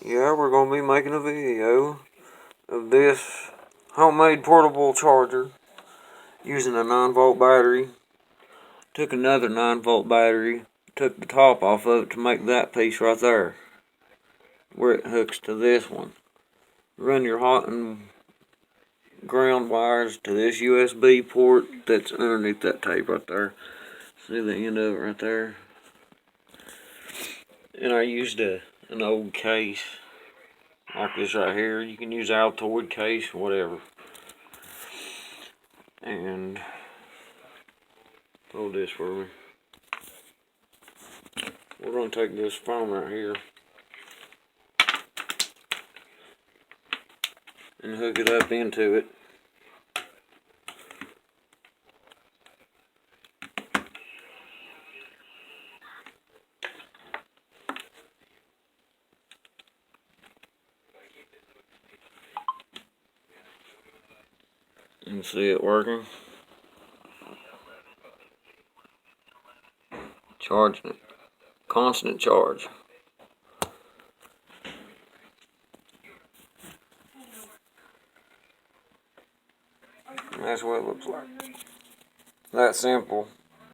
Yeah, we're going to be making a video of this homemade portable charger using a 9-volt battery. Took another 9-volt battery, took the top off of it to make that piece right there, where it hooks to this one. Run your hot and ground wires to this USB port that's underneath that tape right there. See the end of it right there? And I used an old case like this right here. You can use Altoid case, whatever. And hold this for me. We're going to take this foam right here and hook it up into it. You can see it working. Charging it. Constant charge. And that's what it looks like. That simple.